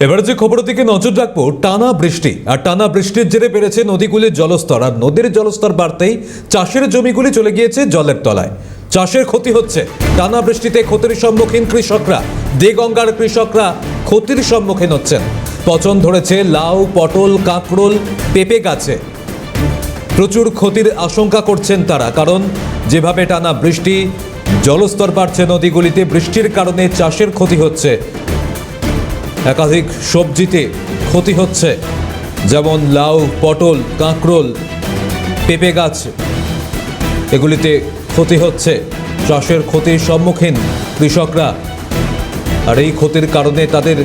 এবার যে খবরের দিকে নজর রাখবো, টানা বৃষ্টি আর টানা বৃষ্টির জেরে বেড়েছে নদীগুলির জলস্তর। আর নদীর জলস্তর বাড়তেই চাষের জমিগুলি চলে গিয়েছে জলের তলায়। চাষের ক্ষতি হচ্ছে। টানা বৃষ্টিতে ক্ষতির সম্মুখীন কৃষকরা। দেগঙ্গার কৃষকরা ক্ষতির সম্মুখীন হচ্ছেন। পচন ধরেছে লাউ, পটল, কাঁকরোল, পেঁপে গাছে। প্রচুর ক্ষতির আশঙ্কা করছেন তারা, কারণ যেভাবে টানা বৃষ্টি, জলস্তর বাড়ছে নদীগুলিতে, বৃষ্টির কারণে চাষের ক্ষতি হচ্ছে। একাধিক সবজিতে ক্ষতি হচ্ছে, যেমন লাউ, পটল, কাঁকরোল, পেঁপে গাছ, এগুলিতে ক্ষতি হচ্ছে। চাষের ক্ষতির সম্মুখীন কৃষকরা, আর এই ক্ষতির কারণে তাদের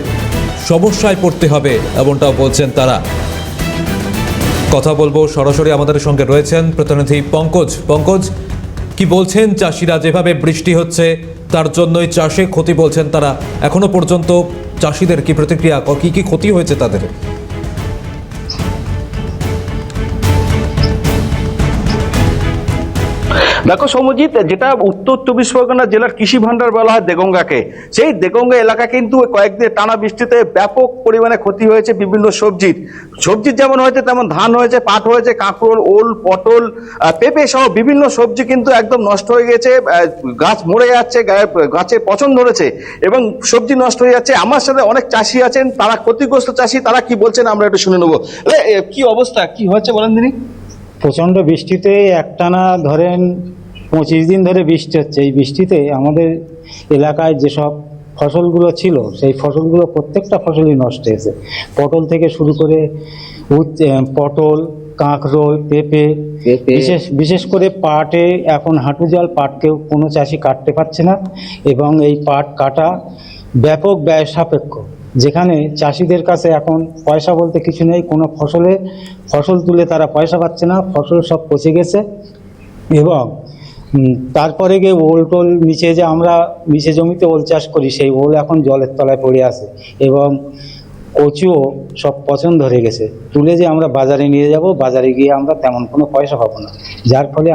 সমস্যায় পড়তে হবে, এমনটাও বলছেন তারা। কথা বলবো, সরাসরি আমাদের সঙ্গে রয়েছেন প্রতিনিধি পঙ্কজ। পঙ্কজ, কি বলছেন চাষিরা? যেভাবে বৃষ্টি হচ্ছে তার জন্যই চাষে ক্ষতি বলছেন তারা। এখনো পর্যন্ত চাষিদের কি প্রতিক্রিয়া, কি কি ক্ষতি হয়েছে তাদের? দেখো সৌম্যজিৎ, যেটা উত্তর 24 পরগনা জেলার কৃষি ভান্ডার বলা হয় দেগঙ্গাকে, সেই দেগঙ্গা এলাকা কিন্তু কয়েকদিন টানা বৃষ্টিতে ব্যাপক পরিমাণে ক্ষতি হয়েছে। বিভিন্ন সবজির যেমন হয়েছে তেমন ধান হয়েছে, পাট হয়েছে, কাঁকরোল, ওল, পটল, পেঁপে সহ বিভিন্ন সবজি কিন্তু একদম নষ্ট হয়ে গেছে। গাছ মরে যাচ্ছে, গাছে পচন ধরেছে এবং সবজি নষ্ট হয়ে যাচ্ছে। আমার সাথে অনেক চাষি আছেন, তারা ক্ষতিগ্রস্ত চাষি, তারা কি বলছেন আমরা একটু শুনে নেবো। কি অবস্থা, কি হচ্ছে বলেন তিনি? প্রচণ্ড বৃষ্টিতে একটানা ধরেন 25 দিন ধরে বৃষ্টি হচ্ছে। এই বৃষ্টিতে আমাদের এলাকায় যেসব ফসলগুলো ছিল সেই ফসলগুলো প্রত্যেকটা ফসলই নষ্ট হয়েছে। পটল থেকে শুরু করে পটল, কাঁকরোল, পেঁপে, বিশেষ করে পাটে এখন হাঁটু জল, পাটকেও কোনো চাষি কাটতে পারছে না এবং এই পাট কাটা ব্যাপক ব্যয় সাপেক্ষ। যেখানে চাষিদের কাছে এখন পয়সা বলতে কিছু নেই, কোনো ফসল তুলে তারা পয়সা পাচ্ছে না, ফসল সব পচে গেছে। এবং তারপরে গিয়ে ওল টোল, আমরা নিচে জমিতে ওল চাষ করি, সেই ওল এখন জলের তলায় পড়ে আছে এবং কচুও সব পচন ধরে গেছে। তুলে যে আমরা বাজারে নিয়ে যাব, বাজারে গিয়ে আমরা তেমন কোনো পয়সা পাবো না, যার ফলে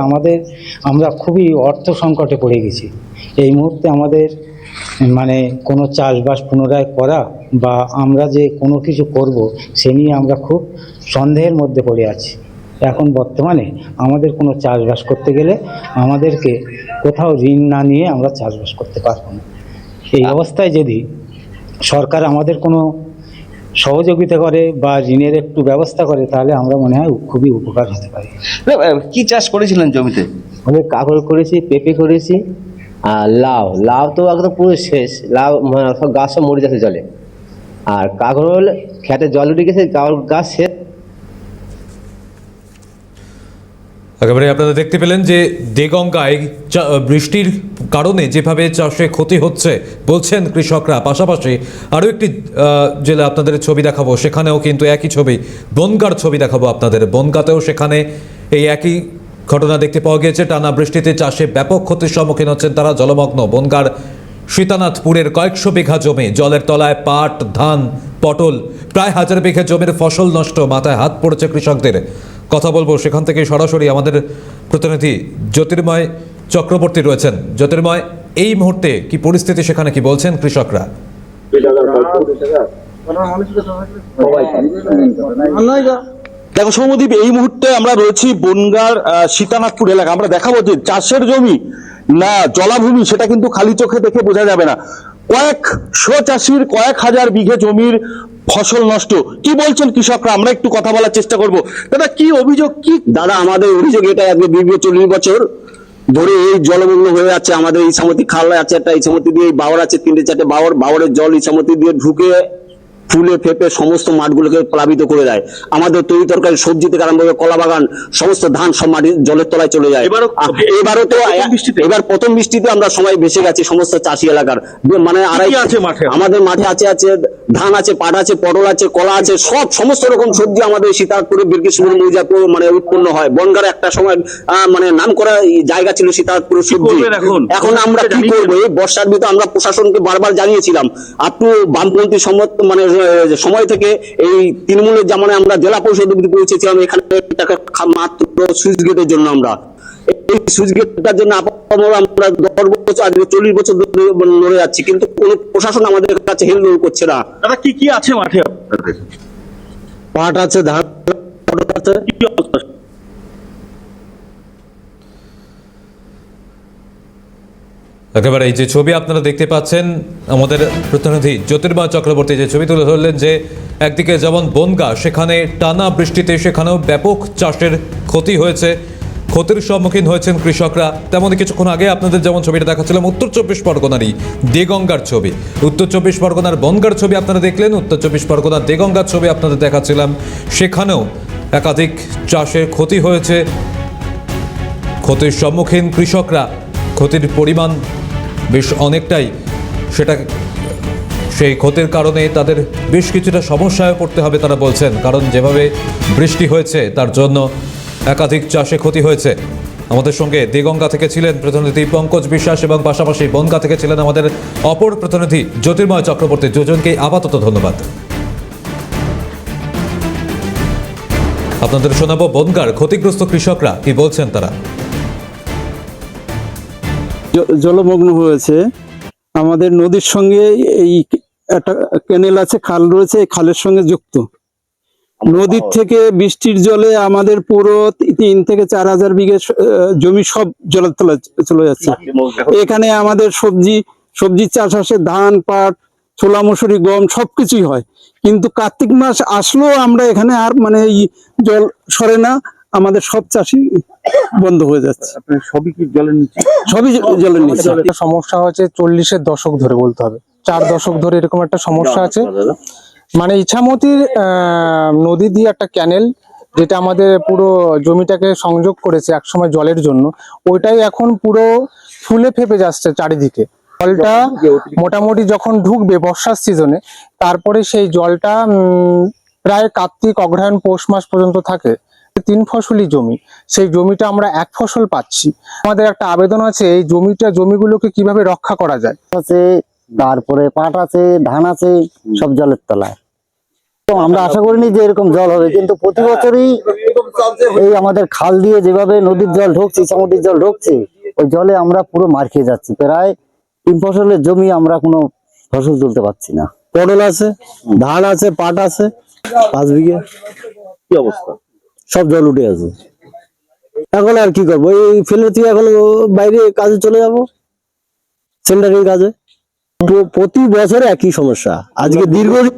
আমরা খুবই অর্থ সংকটে পড়ে গেছি। এই মুহূর্তে আমাদের কোনো চাষবাস পুনরায় করা বা আমরা যে কোনো কিছু করব সে নিয়ে আমরা খুব সন্দেহের মধ্যে পড়ে আছি। এখন বর্তমানে আমাদের কোনো চাষবাস করতে গেলে আমাদেরকে কোথাও ঋণ না নিয়ে আমরা চাষবাস করতে পারবো না। এই অবস্থায় যদি সরকার আমাদের কোনো সহযোগিতা করে বা ঋণের একটু ব্যবস্থা করে, তাহলে আমরা মনে হয় খুবই উপকার হতে পারি। কি চাষ করেছিলেন জমিতে? আমি কাঁকরোল করেছি, পেঁপে করেছি, আর লাউ তো একদম পুরো শেষ। লাউ সব গাছ সব মরে যাচ্ছে জলে, আর কাঁকরোল খেতে জল উঠে গেছে, গাছ শেষ। একেবারে আপনারা দেখতে পেলেন যে দেগঙ্গায় বৃষ্টির কারণে যেভাবে চাষে ক্ষতি হচ্ছে বলছেন কৃষকরা। পাশাপাশি আরও একটি জেলা আপনাদের ছবি দেখাবো, সেখানেও কিন্তু একই ছবি, বনগাঁর ছবি দেখাবো আপনাদের। বনগাঁতেও সেখানে এই একই ঘটনা দেখতে পাওয়া গিয়েছে। টানা বৃষ্টিতে চাষে ব্যাপক ক্ষতির সম্মুখীন হচ্ছেন তারা। জলমগ্ন বনগাঁর সীতানাথপুরের কয়েকশো বিঘা জমি জলের তলায়। পাট, ধান, পটল, প্রায় 1000 বিঘা জমির ফসল নষ্ট। মাথায় হাত পড়েছে কৃষকদের। কথা বলবো, সেখান থেকে সরাসরি আমাদের প্রতিনিধি জ্যোতির্ময় চক্রবর্তী রয়েছেন। জ্যোতির্ময়, এই মুহূর্তে কি পরিস্থিতি সেখানে, কি বলছেন কৃষকরা? দেখো সৌম্যদীপ, এই মুহূর্তে আমরা রয়েছি বনগাঁর সীতানাথপুর এলাকা। আমরা দেখাবো যে চাষের জমি না জলাভূমি, সেটা কিন্তু খালি চোখে দেখে বোঝা যাবে না। কয়েকশো চাষির কয়েক হাজার বিঘে জমির ফসল নষ্ট। কি বলছেন কৃষকরা, আমরা একটু কথা বলার চেষ্টা করব। দাদা, কি অভিযোগ? কি দাদা, আমাদের অভিযোগ এটা, আজকে 40 বছর ধরে এই জলমগ্ন হয়ে যাচ্ছে। আমাদের ইসামতি খাল আছে একটা, ইসামতি দিয়ে বাওর আছে 3-4টে বাওরের জল ইসামতি দিয়ে ঢুকে ফুলে ফেপে সমস্ত মাঠগুলোকে প্লাবিত করে দেয়। আমাদের তৈরি তরকারি, সবজি থেকে আরম্ভ করে কলা বাগান, সমস্ত ধান সব মাটি জলের তলায় চলে যায়। এবারও তো এবার প্রথম বৃষ্টিতে আমরা সময় ভেসে গেছি সমস্ত চাষি এলাকার। আমাদের মাঠে আছে ধান আছে, পাট আছে, পটল আছে, কলা আছে, সমস্ত রকম সবজি আমাদের সীতানাথপুরে বীরকৃষ্ণপুর মৌজাপুর উৎপন্ন হয়। বনগাঁর একটা সময় নাম করা জায়গা ছিল সীতানাথপুরের সবজি। এখন আমরা কি করবো? এই বর্ষার ভিতরে আমরা প্রশাসনকে বারবার জানিয়েছিলাম। আপনি বামপন্থী সময় থেকে এই তৃণমূলের জামানায় আমরা জেলা পরিষদ অবধি পৌঁছেছিলাম, এখানে মাত্র সুইচ গেটের জন্য আমরা। এই সুইচ গেটটার জন্য আমরা 10 বছর আজকে 40 বছর ধরে লড়ে যাচ্ছি, কিন্তু কোনো প্রশাসন আমাদের কাছে হেল্প করছে না। দাদা কি কি আছে মাঠে আপনাদের? পাট আছে, ধান আছে। কি অবস্থা? একেবারে এই যে ছবি আপনারা দেখতে পাচ্ছেন, আমাদের প্রতিনিধি জ্যোতির্ময় চক্রবর্তী যে ছবি তুলে ধরলেন যে একদিকে যেমন বনগাঁ, সেখানে টানা বৃষ্টিতে সেখানেও ব্যাপক চাষের ক্ষতি হয়েছে, ক্ষতির সম্মুখীন হয়েছেন কৃষকরা। তেমনই কিছুক্ষণ আগে আপনাদের যেমন ছবিটা দেখাচ্ছিলাম উত্তর চব্বিশ পরগনারই দেগঙ্গার ছবি, উত্তর চব্বিশ পরগনার বনগাঁর ছবি আপনারা দেখলেন, উত্তর চব্বিশ পরগনার দেগঙ্গার ছবি আপনাদের দেখাচ্ছিলাম। সেখানেও একাধিক চাষের ক্ষতি হয়েছে, ক্ষতির সম্মুখীন কৃষকরা, ক্ষতির পরিমাণ বেশ অনেকটাই। সেই ক্ষতির কারণে তাদের বেশ কিছুটা সমস্যায় পড়তে হবে তারা বলছেন, কারণ যেভাবে বৃষ্টি হয়েছে তার জন্য একাধিক চাষে ক্ষতি হয়েছে। আমাদের সঙ্গে দেগঙ্গা থেকে ছিলেন প্রতিনিধি পঙ্কজ বিশ্বাস এবং পাশাপাশি বনগাঁ থেকে ছিলেন আমাদের অপর প্রতিনিধি জ্যোতির্ময় চক্রবর্তী। দুজনকে আপাতত ধন্যবাদ। আপনাদের শোনাবো বনগাঁর ক্ষতিগ্রস্ত কৃষকরা কি বলছেন তারা। জলমগ্ন হয়েছে। আমাদের নদীর সঙ্গে এই একটা ক্যানেল আছে, খাল রয়েছে, এই খালের সঙ্গে যুক্ত। নদীর থেকে বৃষ্টির জলে আমাদের পুরো 3 থেকে 4 হাজার বিঘে জমি সব জলের তলায় চলে যাচ্ছে। এখানে আমাদের সবজি চাষ আসে, ধান, পাট, ছোলা, মসুরি, গম সবকিছুই হয়, কিন্তু কার্তিক মাস আসলেও আমরা এখানে আর মানে এই জল সরে না, আমাদের সব চাষই বন্ধ হয়ে যাচ্ছে। সবই কি জলের নিচে? সবই জলের নিচে। একটা সমস্যা হচ্ছে 40-এর দশক ধরে বলতে হবে, 4 দশক ধরে এরকম একটা সমস্যা আছে। মানে ইছামতির নদী দিয়ে একটা ক্যানেল, যেটা আমাদের পুরো জমিটাকে সংযোগ করেছে একসময় জলের জন্য, ওইটাই এখন পুরো ফুলে ফেপে যাচ্ছে চারিদিকে। জলটা মোটামুটি যখন ঢুকবে বর্ষার সিজনে, তারপরে সেই জলটা প্রায় কার্তিক, অগ্রহায়ণ, পৌষ মাস পর্যন্ত থাকে। 3 ফসলি জমি, সেই জমিটা আমরা 1 ফসল পাচ্ছি। আমাদের একটা আবেদন আছে, এই জমিগুলোকে কিভাবে রক্ষা করা যায়। আছে, তারপরে পাট আছে, ধান আছে, সব জলের তলায়। তো আমরা আশা করিনি যে এরকম জল হবে, কিন্তু প্রতি বছরই এই আমাদের খাল দিয়ে যেভাবে নদীর জল ঢুকছে, ইছামতির জল ঢুকছে, ওই জলে আমরা পুরো মার খেয়ে যাচ্ছি। প্রায় 3 ফসলের জমি আমরা কোনো ফসল তুলতে পারছি না। পটল আছে, ধান আছে, পাট আছে 5 বিঘে। কি অবস্থা? সব জল উঠে আছে। এখন আর কি করবো, এই ফেলে তুই এখন বাইরে কাজে চলে যাব, সেন্টারের কাজে। প্রতি বছরে একই সমস্যা। আজকে দীর্ঘদিন